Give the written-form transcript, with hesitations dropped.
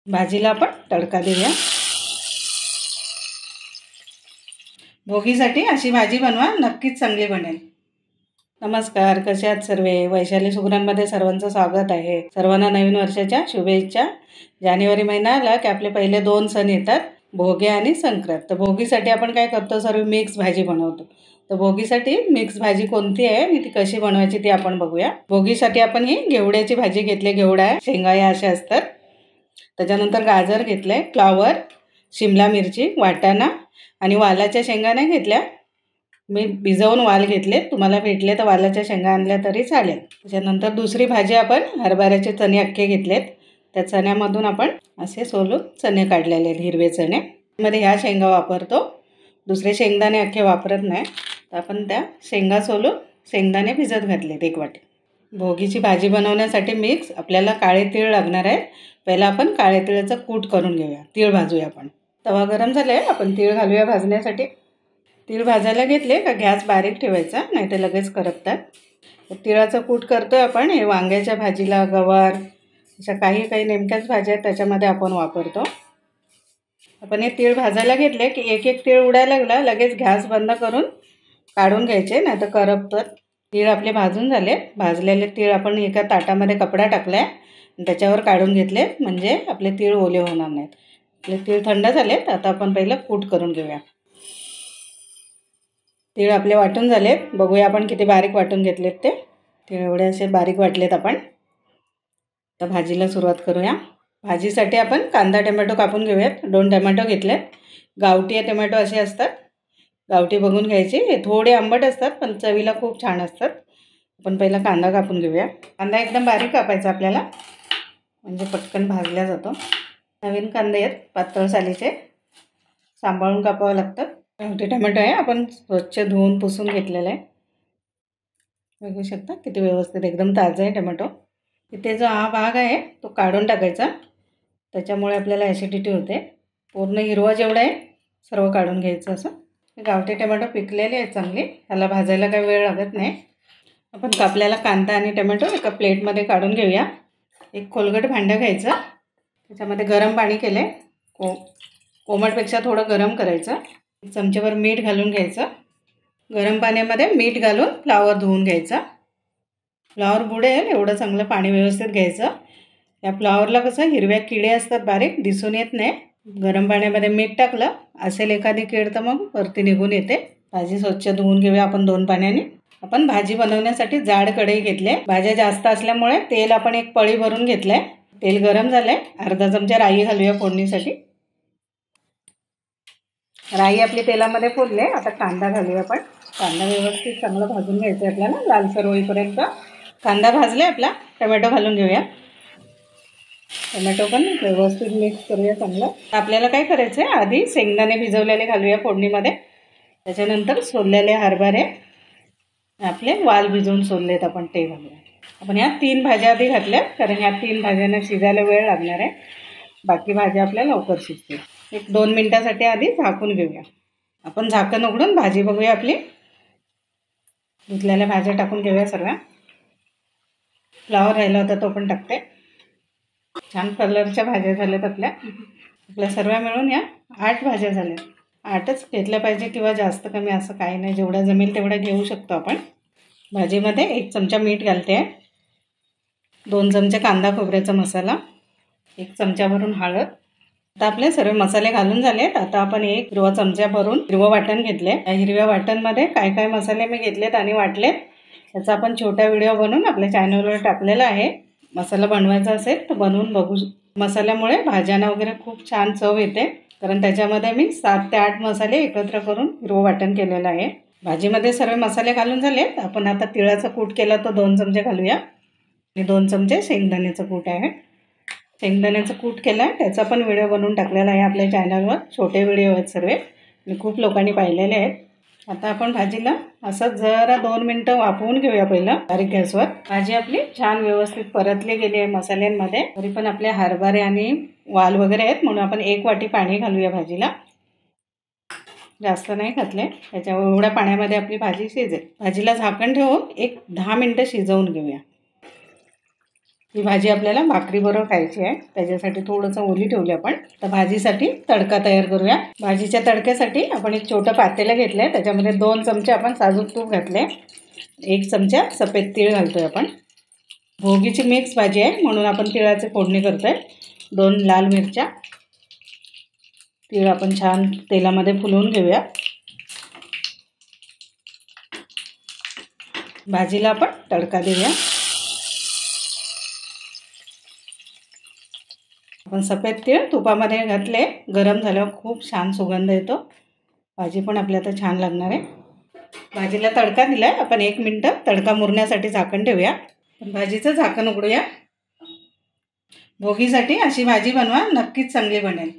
भाजीला आपण तडका देऊया। भोगीसाठी अशी भाजी बनवा, नक्कीच चांगली बनेल। नमस्कार, कसे आहात सर्वे? वैशाली सुगरणमध्ये सर्वांचं स्वागत आहे। सर्वांना नवीन वर्षाच्या शुभेच्छा। जानेवारी महिना आला की आपले पहिले 2 सण येतात, भोगी आणि संक्रांत। तर भोगीसाठी आपण काय करतो, सर्व मिक्स भाजी बनवतो। तर भोगीसाठी मिक्स भाजी कोणती आहे आणि ती कशी बनवायची ती आपण बघूया। भोगीसाठी आपण ही घेवड्याची भाजी घेतली, घेवडा शेंगा या अशा असतात। त्याच्यानंतर गाजर घेतले, फ्लावर, शिमला मिरची, वाटाणा आणि वालाच्या शेंगा नाही घेतल्या, मी भिजवून वाल घेतले। तुम्हाला भेटले तर वालाच्या शेंगा आणल्या तरी चालेल। त्याच्यानंतर दुसरी भाजी आपण हरभऱ्याचे चणे अख्खे घेतलेत, त्या चण्यामधून आपण असे सोलून चणे काढलेले आहेत, हिरवे चणे। मध्ये ह्या शेंगा वापरतो, दुसरे शेंगदाणे अख्खे वापरत नाही। तर आपण त्या शेंगा सोलून शेंगदाणे भिजत घातलेत 1 वाटी। भोगीची भाजी बनवण्यासाठी मिक्स आपल्याला काळे तीळ लागणार आहे। पहिला आपण काळे तिळाचं कूट करून घेऊया, तीळ भाजूया आपण। तवा गरम झाले, आपण तीळ घालूया भाजण्यासाठी। तीळ भाजायला घेतले का गॅस बारीक ठेवायचा, नाही तर लगेच करपतात। तिळाचं कूट करतोय आपण, हे वांग्याच्या भाजीला, गवार अशा काही नेमक्याच भाज्या आहेत त्याच्यामध्ये आपण वापरतो। आपण हे तीळ भाजायला घेतले की एक एक तीळ उडायला लागला लगेच गॅस बंद करून काढून घ्यायचे, नाही तर करपतात। तीळ आपले भाजून झाले। भाजलेले तीळ आपण एका ताटामध्ये कपडा टाकलाय, त्याच्यावर काढून घेतले, म्हणजे आपले तीळ ओले होणार नाहीत। आपले तीळ थंड झालेत, आता आपण पहिलं कूट करून घेऊया। तीळ आपले वाटून झालेत, बघूया आपण किती बारीक वाटून घेतलेत ते। तीळ एवढे असे बारीक वाटलेत आपण। तर भाजीला सुरुवात करूया। भाजीसाठी आपण कांदा टोमॅटो कापून घेऊयात। 2 टोमॅटो घेतलेत, गावठी टोमॅटो असे असतात, गावठी बघून घ्यायचे। हे थोडे आंबट असतात पण चवीला खूप छान असतात। आपण पहिला कांदा कापून घेऊया। कांदा एकदम बारीक कापायचा आपल्याला, म्हणजे पटकन भाजला जातो। नवीन कांदे आहेत, पातळ सालीचे, सांभाळून कापावं लागतं। गावठी टोमॅटो आहे, आपण स्वच्छ धुवून पुसून घेतलेलं आहे। बघू शकता किती व्यवस्थित एकदम ताजा आहे टोमॅटो। इथे जो हा भाग आहे तो काढून टाकायचा, त्याच्यामुळे आपल्याला ॲसिडिटी होते। पूर्ण हिरवा जेवढा आहे सर्व काढून घ्यायचं असं। गावठी टोमॅटो पिकलेले आहेत चांगले, त्याला भाजायला काही वेळ लागत नाही। आपण कापलेला कांदा आणि टोमॅटो एका प्लेटमध्ये काढून घेऊया। एक खोलगट भांडं घ्यायचं, त्याच्यामध्ये गरम पाणी केले, कोमटपेक्षा थोडं गरम करायचं। 1 चमचेभर मीठ घालून घ्यायचं। गरम पाण्यामध्ये मीठ घालून फ्लावर धुवून घ्यायचा। फ्लावर बुडेल एवढं चांगलं पाणी व्यवस्थित घ्यायचं। या फ्लावरला कसं हिरव्या किडे असतात, बारीक दिसून येत नाही। गरम पाण्यामध्ये मीठ टाकलं असेल एखादी कीड तर मग वरती निघून येते। भाजी स्वच्छ धुवून घेऊया आपण 2 पाण्याने। आपण भाजी बनवण्यासाठी जाड कढई घेतली, भाज्या जास्त असल्यामुळे तेल आपण 1 पळी भरून घेतलंय। तेल गरम झालंय, अर्धा चमचा राई घालूया फोडणीसाठी। राई आपली तेलामध्ये फोडले, आता कांदा घालूया आपण। कांदा व्यवस्थित चांगला भाजून घ्यायचा आपल्याला, लालसर होईपर्यंत। कांदा भाजले आपला, टोमॅटो घालून घेऊया। टोमॅटो पण व्यवस्थित मिक्स करूया चांगलं। आपल्याला काय करायचं आहे, आधी शेंगदाणे भिजवलेले घालूया फोडणीमध्ये, त्याच्यानंतर सोललेले हरभरे, आपले वाल भिजवून सोललेत आपण ते घालूया। आपण ह्या 3 भाज्या आधी घातल्या, कारण ह्या 3 भाज्यांना शिजायला वेळ लागणार आहे। बाकी भाज्या आपल्या लवकर शिजतील। 1-2 मिनिटासाठी आधी झाकून घेऊया। आपण झाकण उघडून भाजी बघूया आपली। धुतलेल्या भाज्या टाकून घेऊया सर्व। फ्लावर राहिला होता तो पण टाकते। छान कलरच्या भाज्या झाल्यात आपल्या सर्व मिळून या 8 भाज्या झाल्या। 8च घेतल्या पाहिजे किंवा जास्त कमी असं काही नाही, जेवढा जमेल तेवढा घेऊ शकतो आपण। भाजीमध्ये 1 चमचा मीठ घालते, 2 चमचे कांदा खोबऱ्याचा मसाला, 1 चमचा भरून हळद। आता आपले सर्व मसाले घालून झालेत। आता आपण 1 हिरवा चमचा भरून हिरवं वाटण घेतले। या हिरव्या वाटणमध्ये काय मसाले मी घेतलेत आणि वाटलेत त्याचा आपण छोटा व्हिडिओ बनवून आपल्या चॅनलवर टाकलेला आहे। मसाला बनवायचा असेल तर बनवून बघू। मसाल्यामुळे भाज्यांना वगैरे खूप छान चव येते, कारण त्याच्यामध्ये मी 7 ते 8 मसाले एकत्र करून हिरवं वाटण केलेलं आहे। भाजीमध्ये सर्व मसाले घालून झालेत। आपण आता तिळाचा कूट केला तो 2 चमचे घालूया आणि 2 चमचे शेंगदाण्याचं कूट आहे। शेंगदाण्याचं कूट केला आहे, त्याचा पण व्हिडिओ बनवून टाकलेला आहे आपल्या चॅनलवर। छोटे व्हिडिओ आहेत सर्व आणि खूप लोकांनी पाहिलेले आहेत। आता आपण भाजीला असं जरा 2 मिनिटं वाफवून घेऊया पहिलं बारीक गॅसवर। भाजी आपली छान व्यवस्थित परतली गेली आहे मसाल्यांमध्ये, तरी पण आपले हरभरे आणि वाल वगैरे आहेत म्हणून आपण 1 वाटी पाणी घालूया भाजीला। जास्त नाही घातले, त्याच्या एवढ्या पाण्यामध्ये आपली भाजी शिजेल। भाजीला झाकण ठेवून 10 मिनिटं शिजवून घेऊया। ही भाजी आपल्याला भाकरीबरोबर खायची आहे, त्याच्यासाठी थोडंसं ओली ठेवली आपण. तर भाजीसाठी तडका तयार करूया. भाजीच्या तडक्यासाठी आपण एक छोटं पातेलं घेतलं आहे, त्याच्यामध्ये 2 चमचे आपण साजूक तूप घातले, 1 चमचा सफेद तीळ घालतोय आपण. भोगीची मिक्स भाजी आहे म्हणून आपण तिळाची फोडणी करतोय. 2 लाल मिरच्या, तीळ आपण छान तेलामध्ये फुलवून घेऊया. भाजीला आपण तडका देऊया. आपण सफेद तीळ तुपामध्ये घातले, गरम झाल्यावर खूप छान सुगंध येतो. भाजी पण आपली आता छान लागणार आहे. भाजीला तडका दिलाय, आपण 1 मिनिट तडका मुरण्यासाठी झाकण ठेवूया. भाजीचं झाकण उघडूया. भोगीसाठी अशी भाजी बनवा, नक्कीच चांगली बनेल.